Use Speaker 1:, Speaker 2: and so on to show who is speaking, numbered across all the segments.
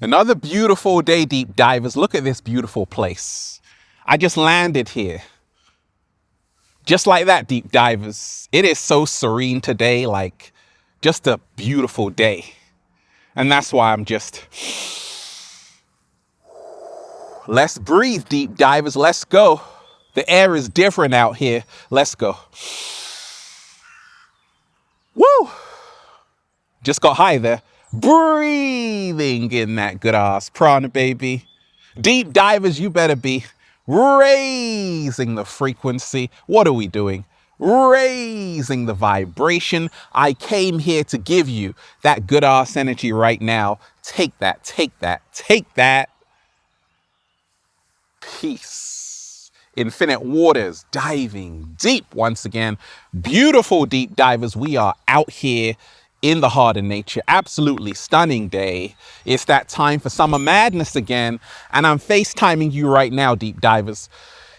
Speaker 1: Another beautiful day, deep divers. Look at this beautiful place. I just landed here. Just like that, deep divers. It is so serene today, like just a beautiful day. And that's why I'm just... Let's breathe, deep divers. Let's go. The air is different out here. Let's go. Woo! Just got high there. Breathing in that good ass prana, baby. Deep divers, you better be raising the frequency. What are we doing? Raising the vibration. I came here to give you that good ass energy right now. Take that, take that, take that. Peace. Infinite waters, diving deep once again. Beautiful deep divers. We are out here in the heart of nature. Absolutely stunning day. It's that time for summer madness again. And I'm FaceTiming you right now, deep divers.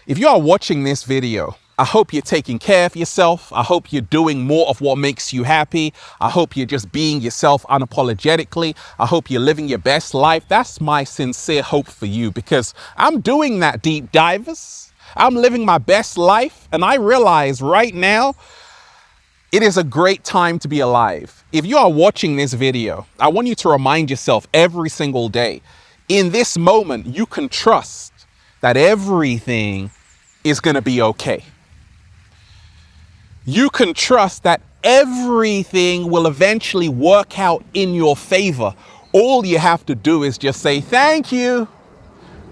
Speaker 1: If you are watching this video, I hope you're taking care of yourself. I hope you're doing more of what makes you happy. I hope you're just being yourself unapologetically. I hope you're living your best life. That's my sincere hope for you, because I'm doing that, deep divers. I'm living my best life. And I realize right now, it is a great time to be alive. If you are watching this video, I want you to remind yourself every single day, in this moment, you can trust that everything is going to be okay. You can trust that everything will eventually work out in your favor. All you have to do is just say thank you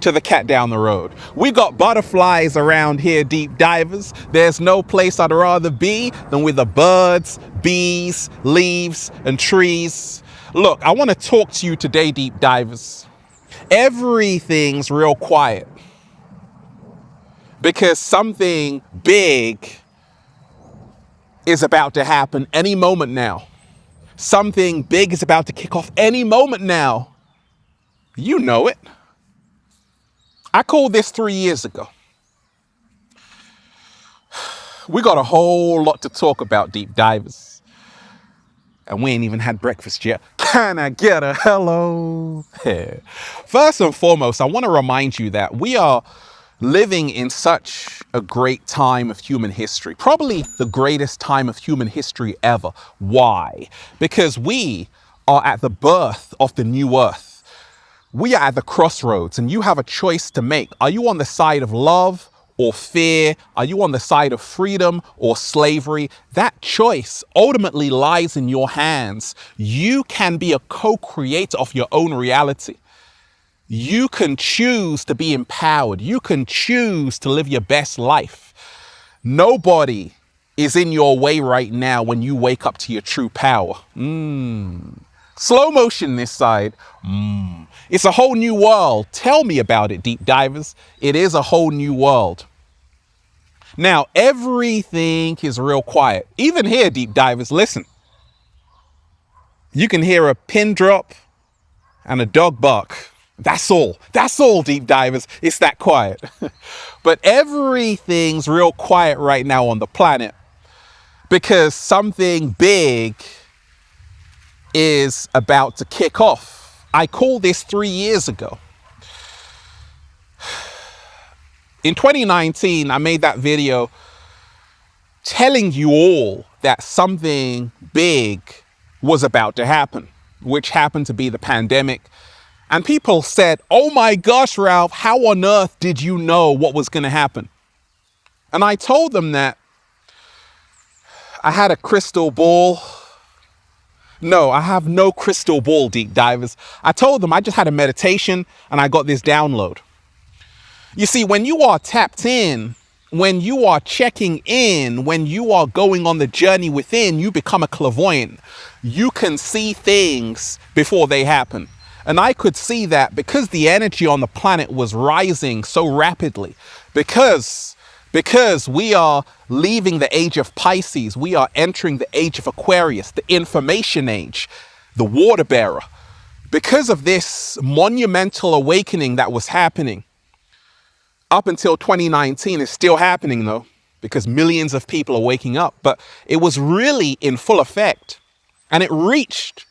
Speaker 1: to the cat down the road. We got butterflies around here, deep divers. There's no place I'd rather be than with the birds, bees, leaves, and trees. Look, I want to talk to you today, deep divers. Everything's real quiet because something big is about to happen any moment now. Something big is about to kick off any moment now. You know it. I called this 3 years ago. We got a whole lot to talk about, deep divers. And we ain't even had breakfast yet. Can I get a hello? First and foremost, I want to remind you that we are living in such a great time of human history. Probably the greatest time of human history ever. Why? Because we are at the birth of the new earth. We are at the crossroads and you have a choice to make. Are you on the side of love or fear? Are you on the side of freedom or slavery? That choice ultimately lies in your hands. You can be a co-creator of your own reality. You can choose to be empowered. You can choose to live your best life. Nobody is in your way right now when you wake up to your true power. Slow motion this side. It's a whole new world. Tell me about it, deep divers. It is a whole new world. Now, everything is real quiet. Even here, deep divers, listen. You can hear a pin drop and a dog bark. That's all. That's all, deep divers. It's that quiet. But everything's real quiet right now on the planet because something big is about to kick off. I called this 3 years ago. In 2019, I made that video telling you all that something big was about to happen, which happened to be the pandemic. And people said, oh my gosh, Ralph, how on earth did you know what was going to happen? And I told them that I had a crystal ball. No, I have no crystal ball, deep divers. I told them I just had a meditation and I got this download. You see, when you are tapped in, when you are checking in, when you are going on the journey within, you become a clairvoyant. You can see things before they happen. And I could see that because the energy on the planet was rising so rapidly, because we are leaving the age of Pisces, we are entering the age of Aquarius, the information age, the water bearer. Because of this monumental awakening that was happening up until 2019, it's still happening though, because millions of people are waking up, but it was really in full effect and it reached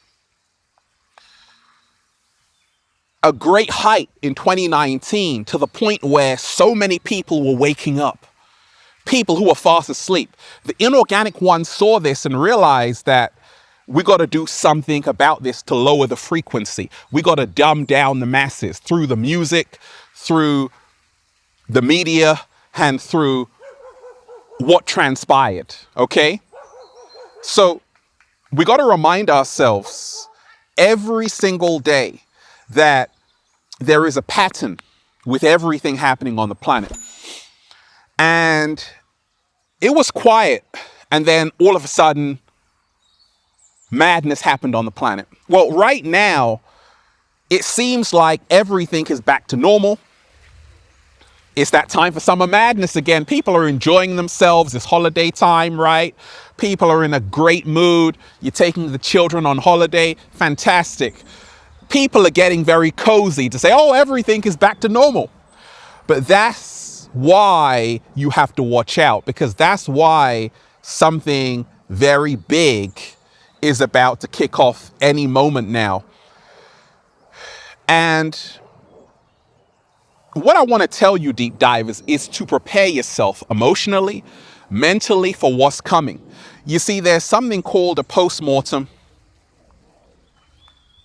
Speaker 1: a great height in 2019 to the point where so many people were waking up, people who were fast asleep. The inorganic ones saw this and realized that we got to do something about this to lower the frequency. We got to dumb down the masses through the music, through the media, and through what transpired, okay? So we got to remind ourselves every single day that there is a pattern with everything happening on the planet. And it was quiet, and then all of a sudden, madness happened on the planet. Well, right now, it seems like everything is back to normal. It's that time for summer madness again. People are enjoying themselves. It's holiday time, right? People are in a great mood. You're taking the children on holiday. Fantastic. People are getting very cozy to say, oh, everything is back to normal. But that's why you have to watch out, because that's why something very big is about to kick off any moment now. And what I want to tell you, deep divers, is to prepare yourself emotionally, mentally for what's coming. You see, there's something called a post-mortem.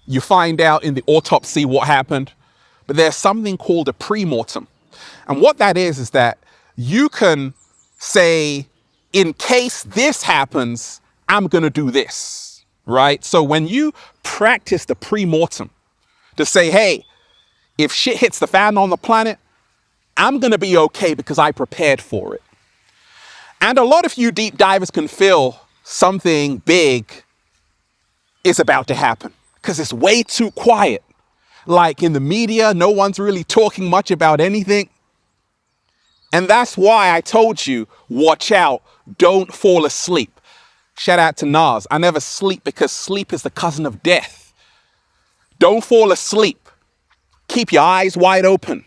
Speaker 1: You find out in the autopsy what happened, but there's something called a pre-mortem. And what that is that you can say, in case this happens, I'm going to do this, right? So when you practice the pre-mortem to say, hey, if shit hits the fan on the planet, I'm going to be okay because I prepared for it. And a lot of you deep divers can feel something big is about to happen because it's way too quiet. Like in the media, no one's really talking much about anything. And that's why I told you, watch out, don't fall asleep. Shout out to Nas. I never sleep because sleep is the cousin of death. Don't fall asleep. Keep your eyes wide open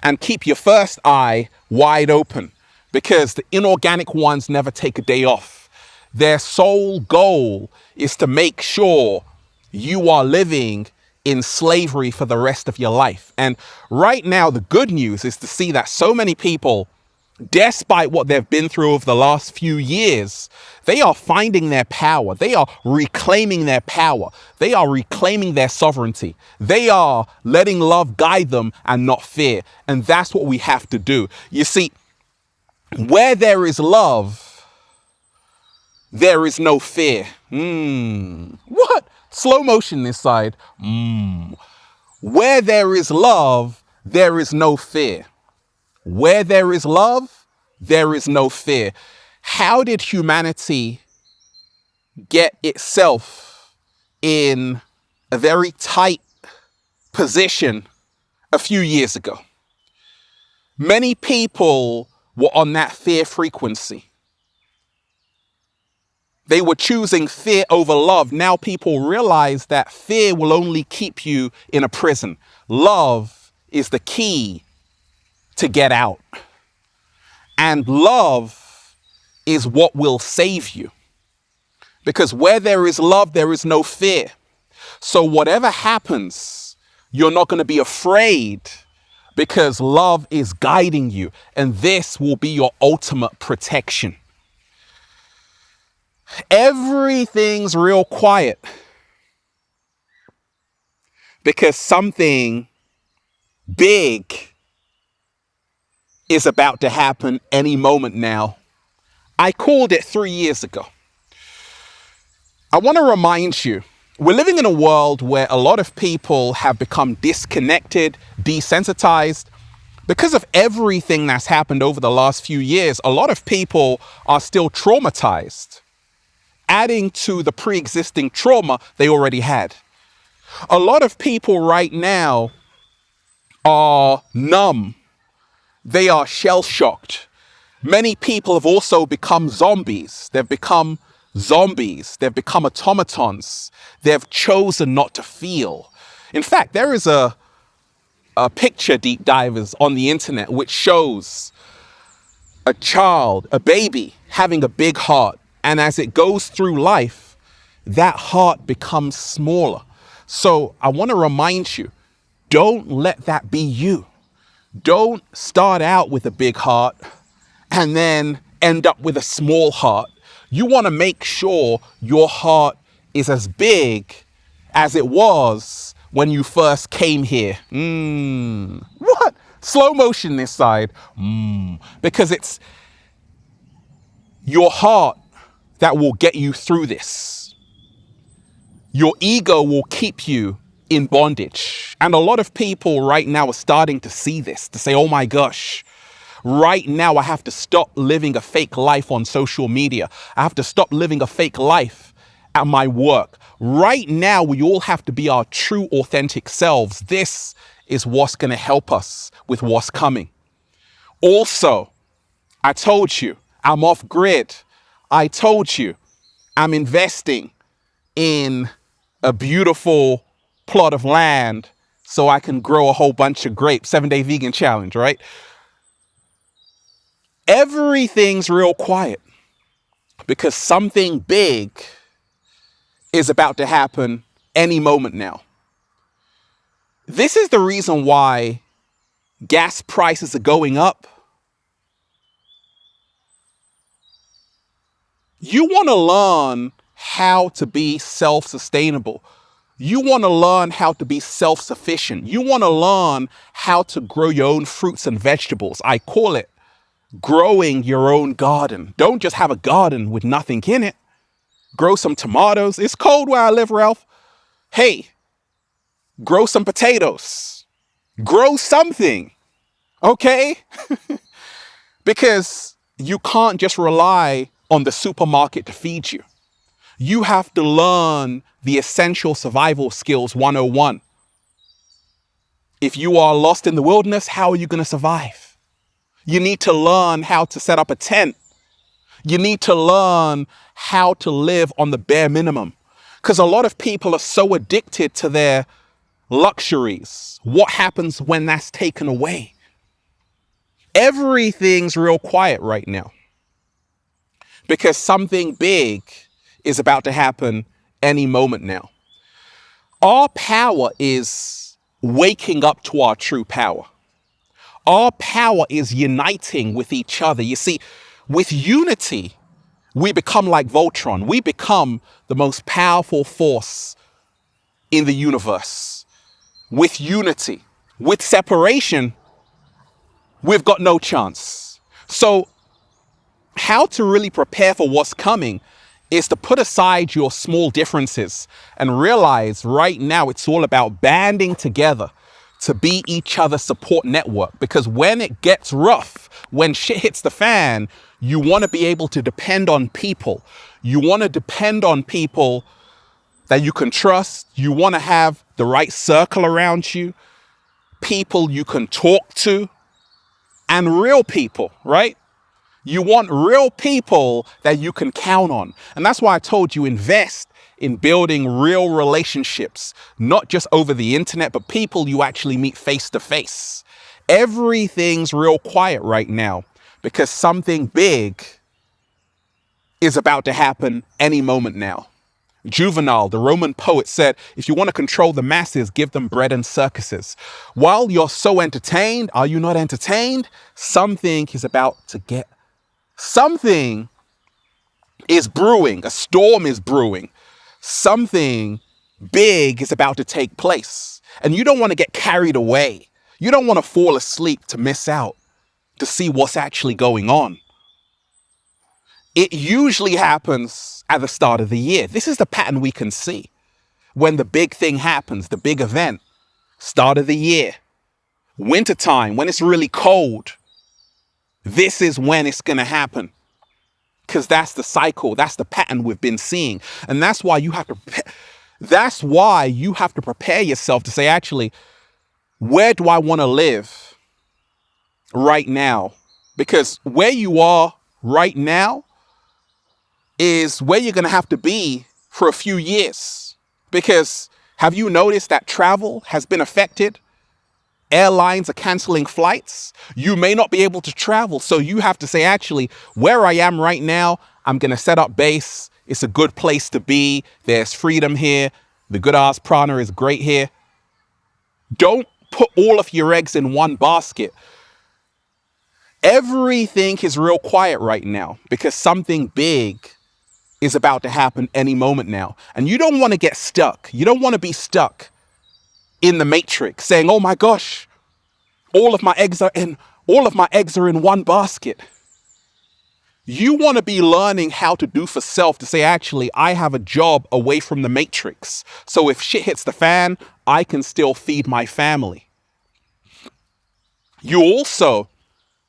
Speaker 1: and keep your first eye wide open, because the inorganic ones never take a day off. Their sole goal is to make sure you are living in slavery for the rest of your life. And right now, the good news is to see that so many people, despite what they've been through over the last few years, they are finding their power. They are reclaiming their power. They are reclaiming their sovereignty. They are letting love guide them and not fear. And that's what we have to do. You see, where there is love, there is no fear. What? Slow motion this side. Where there is love, there is no fear. Where there is love, there is no fear. How did humanity get itself in a very tight position a few years ago? Many people were on that fear frequency. They were choosing fear over love. Now people realize that fear will only keep you in a prison. Love is the key to get out. And love is what will save you. Because where there is love, there is no fear. So whatever happens, you're not going to be afraid, because love is guiding you. And this will be your ultimate protection. Everything's real quiet because something big is about to happen any moment now. I called it 3 years ago. I want to remind you, we're living in a world where a lot of people have become disconnected, desensitized. Because of everything that's happened over the last few years, a lot of people are still traumatized, adding to the pre-existing trauma they already had. A lot of people right now are numb. They are shell-shocked. Many people have also become zombies. They've become zombies. They've become automatons. They've chosen not to feel. In fact, there is a picture, deep divers, on the internet which shows a child, a baby, having a big heart. And as it goes through life, that heart becomes smaller. So I want to remind you, Don't let that be you. Don't start out with a big heart and then end up with a small heart. You want to make sure your heart is as big as it was when you first came here. What? Slow motion this side. Because it's your heart that will get you through this. Your ego will keep you in bondage. And a lot of people right now are starting to see this, to say, oh my gosh, right now I have to stop living a fake life on social media. I have to stop living a fake life at my work. Right now, we all have to be our true, authentic selves. This is what's going to help us with what's coming. Also, I told you, I'm off grid. I told you, I'm investing in a beautiful plot of land so I can grow a whole bunch of grapes. 7-day vegan challenge, right? Everything's real quiet because something big is about to happen any moment now. This is the reason why gas prices are going up. You want to learn how to be self-sustainable. You want to learn how to be self-sufficient. You want to learn how to grow your own fruits and vegetables. I call it growing your own garden. Don't just have a garden with nothing in it. Grow some tomatoes. It's cold where I live, Ralph. Hey, grow some potatoes. Grow something, okay? Because you can't just rely on the supermarket to feed you. You have to learn the essential survival skills 101. If you are lost in the wilderness, how are you going to survive? You need to learn how to set up a tent. You need to learn how to live on the bare minimum. Because a lot of people are so addicted to their luxuries. What happens when that's taken away? Everything's real quiet right now. Because something big is about to happen any moment now. Our power is waking up to our true power. Our power is uniting with each other. You see, with unity, we become like Voltron. We become the most powerful force in the universe. With unity, with separation, we've got no chance. So how to really prepare for what's coming is to put aside your small differences and realize right now it's all about banding together to be each other's support network. Because when it gets rough, when shit hits the fan, you want to be able to depend on people. You want to depend on people that you can trust. You want to have the right circle around you, people you can talk to, and real people, right? You want real people that you can count on. And that's why I told you invest in building real relationships, not just over the internet, but people you actually meet face to face. Everything's real quiet right now because something big is about to happen any moment now. Juvenal, the Roman poet, said, if you want to control the masses, give them bread and circuses. While you're so entertained, are you not entertained? Something is about to get Something is brewing. A storm is brewing. Something big is about to take place. And you don't want to get carried away. You don't want to fall asleep to miss out, to see what's actually going on. It usually happens at the start of the year. This is the pattern we can see. When the big thing happens, the big event, start of the year, wintertime, when it's really cold, this is when it's going to happen. Because that's the cycle. That's the pattern we've been seeing. And that's why you have to prepare yourself to say, actually, where do I want to live right now? Because where you are right now is where you're going to have to be for a few years. Because have you noticed that travel has been affected? Airlines are canceling flights. You may not be able to travel. So you have to say, actually, where I am right now, I'm going to set up base. It's a good place to be. There's freedom here. The good ass prana is great here. Don't put all of your eggs in one basket. Everything is real quiet right now because something big is about to happen any moment now. And you don't want to get stuck. You don't want to be stuck in the matrix saying, oh my gosh, all of my eggs are in one basket. You want to be learning how to do for self, to say, actually, I have a job away from the matrix. So if shit hits the fan, I can still feed my family. You also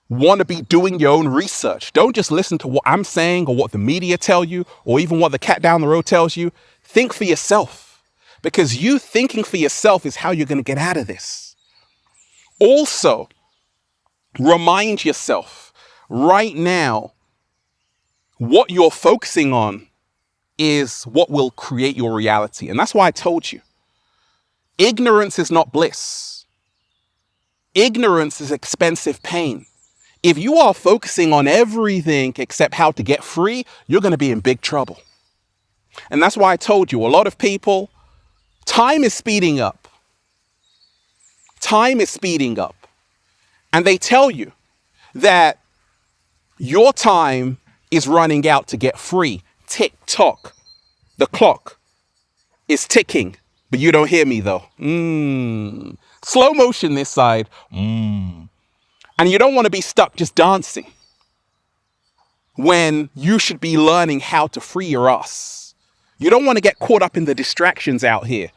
Speaker 1: want to be doing your own research. Don't just listen to what I'm saying or what the media tell you or even what the cat down the road tells you. Think for yourself, because you thinking for yourself is how you're going to get out of this. Also, remind yourself right now, what you're focusing on is what will create your reality. And that's why I told you, ignorance is not bliss. Ignorance is expensive pain. If you are focusing on everything except how to get free, you're going to be in big trouble. And that's why I told you, a lot of people, time is speeding up. Time is speeding up. And they tell you that your time is running out to get free. Tick tock. The clock is ticking, but you don't hear me though. Slow motion this side. And you don't want to be stuck just dancing when you should be learning how to free your ass. You don't want to get caught up in the distractions out here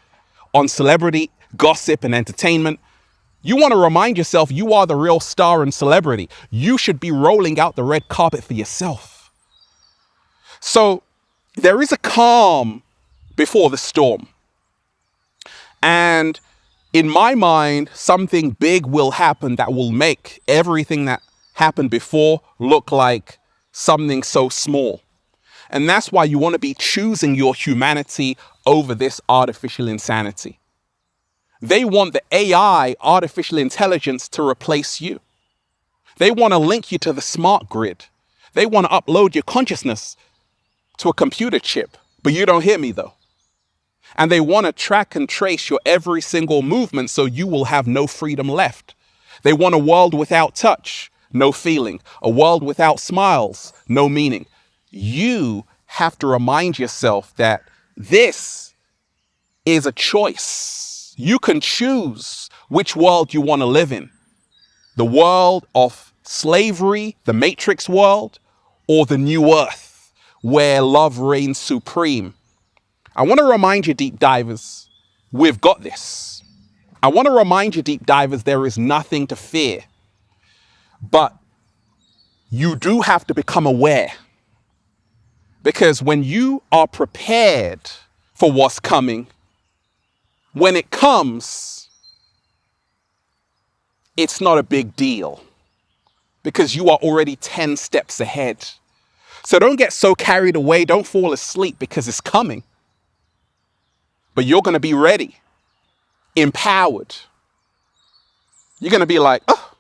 Speaker 1: on celebrity, gossip, and entertainment. You want to remind yourself you are the real star and celebrity. You should be rolling out the red carpet for yourself. So there is a calm before the storm. And in my mind, something big will happen that will make everything that happened before look like something so small. And that's why you want to be choosing your humanity over this artificial insanity. They want the AI, artificial intelligence, to replace you. They want to link you to the smart grid. They want to upload your consciousness to a computer chip, but you don't hear me though. And they want to track and trace your every single movement so you will have no freedom left. They want a world without touch, no feeling. A world without smiles, no meaning. You have to remind yourself that this is a choice. You can choose which world you want to live in. The world of slavery, the Matrix world, or the new earth where love reigns supreme. I want to remind you, deep divers, we've got this. I want to remind you, deep divers, there is nothing to fear. But you do have to become aware. Because when you are prepared for what's coming, when it comes, it's not a big deal. Because you are already 10 steps ahead. So don't get so carried away. Don't fall asleep because it's coming. But you're going to be ready, empowered. You're going to be like, oh,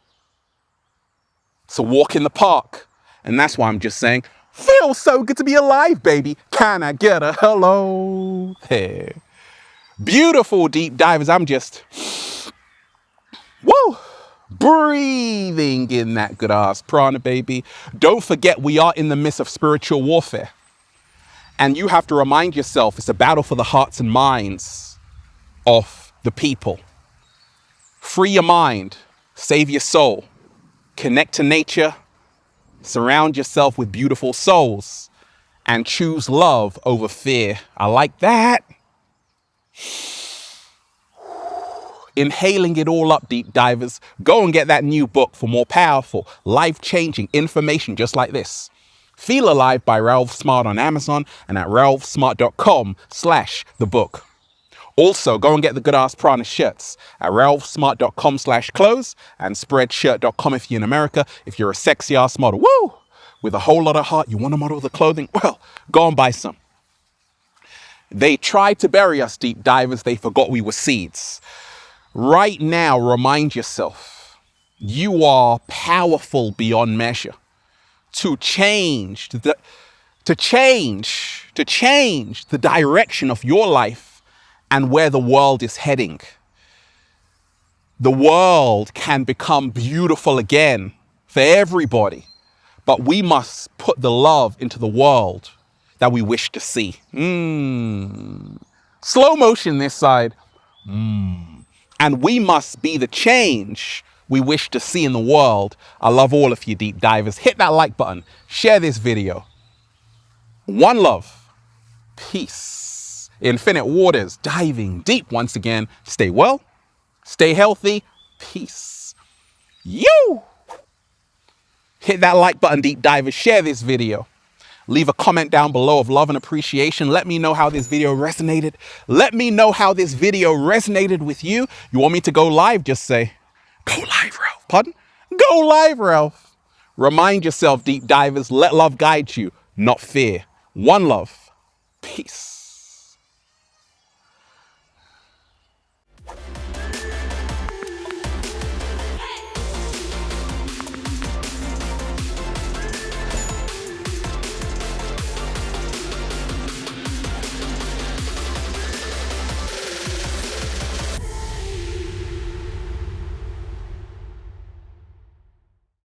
Speaker 1: it's a walk in the park. And that's why I'm just saying, feels so good to be alive, baby. Can I get a hello? Hey. Beautiful deep divers. I'm just, woo, breathing in that good ass prana, baby. Don't forget, we are in the midst of spiritual warfare. And you have to remind yourself it's a battle for the hearts and minds of the people. Free your mind, save your soul, connect to nature, surround yourself with beautiful souls, and choose love over fear. I like that. Inhaling it all up, deep divers. Go and get that new book for more powerful, life-changing information just like this. Feel Alive by Ralph Smart on Amazon and at ralphsmart.com/the book. Also, go and get the Good Ass Prana shirts at ralphsmart.com/clothes and spreadshirt.com if you're in America. If you're a sexy ass model, woo, with a whole lot of heart, you want to model the clothing? Well, go and buy some. They tried to bury us, deep divers. They forgot we were seeds. Right now, remind yourself, you are powerful beyond measure. To change the direction of your life and where the world is heading. the world can become beautiful again for everybody. But we must put the love into the world that we wish to see. Slow motion this side. And we must be the change we wish to see in the world. I love all of you deep divers. Hit that like button. Share this video. One love. Peace. Infinite waters. Diving deep once again. Stay well. Stay healthy. Peace. You. Hit that like button, deep divers. Share this video. Leave a comment down below of love and appreciation. Let me know how this video resonated. Let me know how this video resonated with you. You want me to go live? Just say, go live, Ralph. Pardon? Go live, Ralph. Remind yourself, deep divers, let love guide you, not fear. One love. Peace.